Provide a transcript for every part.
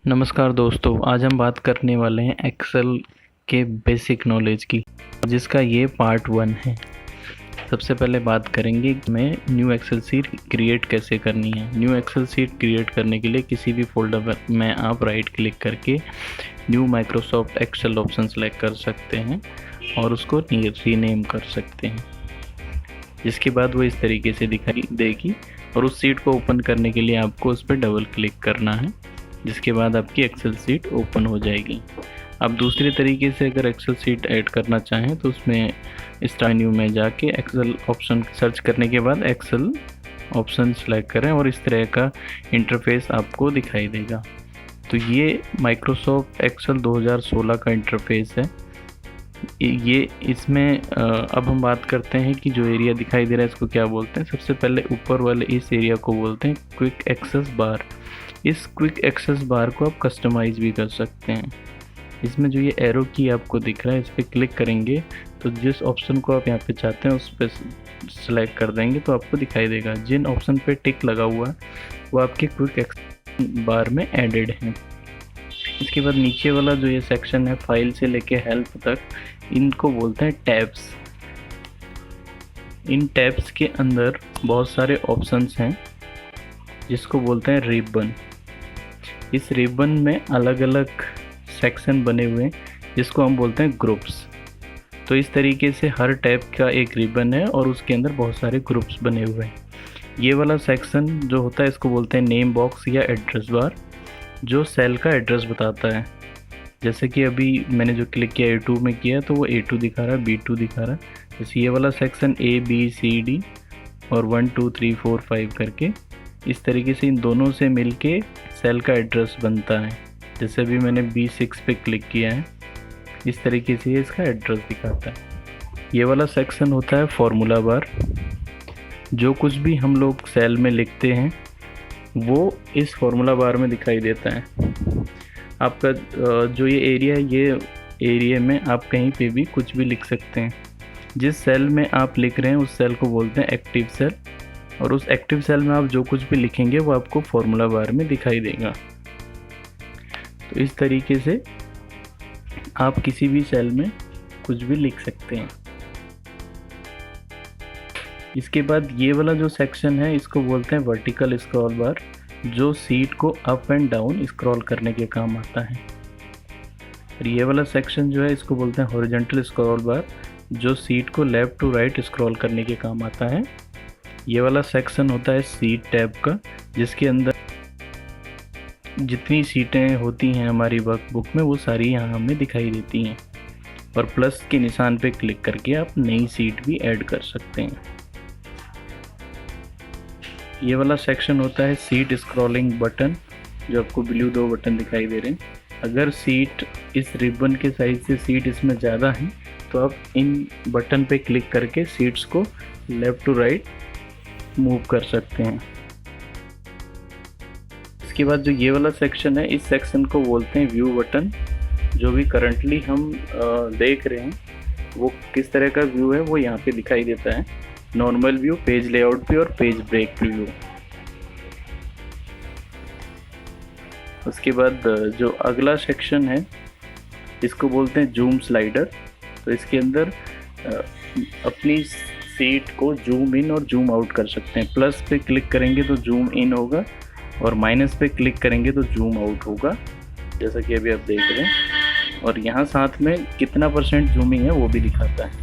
नमस्कार दोस्तों, आज हम बात करने वाले हैं एक्सेल के बेसिक नॉलेज की, जिसका ये पार्ट 1 है। सबसे पहले बात करेंगे कि मैं न्यू एक्सेल शीट क्रिएट कैसे करनी है। न्यू एक्सेल शीट क्रिएट करने के लिए किसी भी फोल्डर में आप राइट क्लिक करके new Microsoft Excel option select कर सकते हैं और उसको रीनेम कर सकते हैं। जिसके बाद वो इस तरीके से दिखाई देगी और उस शीट को ओपन करने के लिए आपको उस पर डबल क्लिक करना है, जिसके बाद आपकी एक्सेल शीट ओपन हो जाएगी। आप दूसरे तरीके से अगर एक्सेल शीट ऐड करना चाहें तो उसमें स्टार्ट न्यू में जाके एक्सेल ऑप्शन सर्च करने के बाद एक्सेल ऑप्शन सेलेक्ट करें और इस तरह का इंटरफेस आपको दिखाई देगा। तो ये माइक्रोसॉफ्ट एक्सेल 2016 का इंटरफेस है। ये इसमें अब हम बात करते हैं कि जो एरिया दिखाई दे रहा है इसको क्या बोलते हैं। सबसे पहले ऊपर वाले इस एरिया को बोलते हैं क्विक एक्सेस बार। इस क्विक एक्सेस बार को आप कस्टमाइज़ भी कर सकते हैं। इसमें जो ये एरो की आपको दिख रहा है, इस पर क्लिक करेंगे तो जिस ऑप्शन को आप यहाँ पे चाहते हैं उस पर सेलेक्ट कर देंगे तो आपको दिखाई देगा। जिन ऑप्शन पे टिक लगा हुआ है वो आपके क्विक एक्सेस बार में एडेड हैं। इसके बाद नीचे वाला जो ये सेक्शन है, फाइल से लेके हेल्प तक, इनको बोलते हैं टैब्स। इन टैब्स के अंदर बहुत सारे ऑप्शंस हैं जिसको बोलते हैं रिबन। इस रिबन में अलग अलग सेक्शन बने हुए हैं जिसको हम बोलते हैं ग्रुप्स। तो इस तरीके से हर टैब का एक रिबन है और उसके अंदर बहुत सारे ग्रुप्स बने हुए हैं। ये वाला सेक्शन जो होता है इसको बोलते हैं नेम बॉक्स या एड्रेस बार, जो सेल का एड्रेस बताता है। जैसे कि अभी मैंने जो क्लिक किया A2 में किया तो वो A2 दिखा रहा है, B2 दिखा रहा है। जैसे ये वाला section A B C D और 1 2 3 4 5 करके इस तरीके से इन दोनों से मिलके सेल का एड्रेस बनता है। जैसे अभी मैंने B6 पे क्लिक किया है, इस तरीके से इसका एड्रेस दिखाता है। ये वाला सेक्शन होता है फॉर्मूला बार। जो कुछ भी हम लोग सेल में लिखते हैं वो इस फॉर्मूला बार में दिखाई देता है। आपका जो ये एरिया है, ये एरिया में आप कहीं पे भी कुछ भी लिख सकते हैं। जिस सेल में आप लिख रहे हैं उस सेल को बोलते हैं एक्टिव सेल, और उस एक्टिव सेल में आप जो कुछ भी लिखेंगे वो आपको फॉर्मूला बार में दिखाई देगा। तो इस तरीके से आप किसी भी सेल में कुछ भी लिख सकते हैं। इसके बाद ये वाला जो सेक्शन है इसको बोलते हैं वर्टिकल स्क्रॉल बार, जो सीट को अप एंड डाउन स्क्रॉल करने के काम आता है। और ये वाला सेक्शन जो है इसको बोलते हैं हॉरिजॉन्टल स्क्रॉल बार, जो सीट को लेफ़्ट टू राइट स्क्रॉल करने के काम आता है। ये वाला सेक्शन होता है सीट टैब का, जिसके अंदर जितनी सीटें होती हैं हमारी वर्कबुक में वो सारी यहाँ हमें दिखाई देती हैं, और प्लस के निशान पे क्लिक करके आप नई सीट भी ऐड कर सकते हैं। ये वाला सेक्शन होता है सीट स्क्रॉलिंग बटन, जो आपको ब्लू 2 बटन दिखाई दे रहे हैं। अगर सीट इस रिबन के साइज से सीट इसमें ज़्यादा है तो आप इन बटन पे क्लिक करके सीट्स को लेफ़्ट टू राइट मूव कर सकते हैं। इसके बाद जो ये वाला सेक्शन है, इस सेक्शन को बोलते हैं व्यू बटन। जो भी करंटली हम देख रहे हैं वो किस तरह का व्यू है वो यहाँ पे दिखाई देता है। Normal view, page layout view और पेज ब्रेक व्यू। उसके बाद जो अगला सेक्शन है इसको बोलते हैं जूम स्लाइडर। तो इसके अंदर अपनी सीट को जूम इन और जूम आउट कर सकते हैं। प्लस पे क्लिक करेंगे तो जूम इन होगा और माइनस पे क्लिक करेंगे तो जूम आउट होगा, जैसा कि अभी आप देख रहे हैं। और यहाँ साथ में कितना % जूमिंग है वो भी दिखाता है।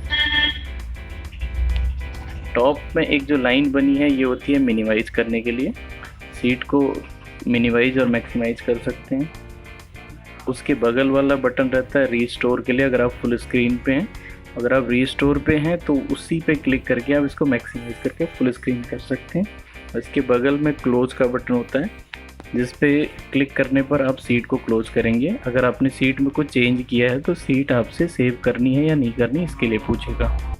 टॉप में एक जो लाइन बनी है ये होती है मिनिमाइज करने के लिए। सीट को मिनिमाइज और मैक्सिमाइज कर सकते हैं। उसके बगल वाला बटन रहता है रीस्टोर के लिए, अगर आप फुल स्क्रीन पे हैं। अगर आप रीस्टोर पे हैं तो उसी पे क्लिक करके आप इसको मैक्सिमाइज करके फुल स्क्रीन कर सकते हैं। इसके बगल में क्लोज का बटन होता है, जिस पे क्लिक करने पर आप सीट को क्लोज करेंगे। अगर आपने सीट में कुछ चेंज किया है तो सीट आपसे सेव करनी है या नहीं करनी इसके लिए पूछेगा।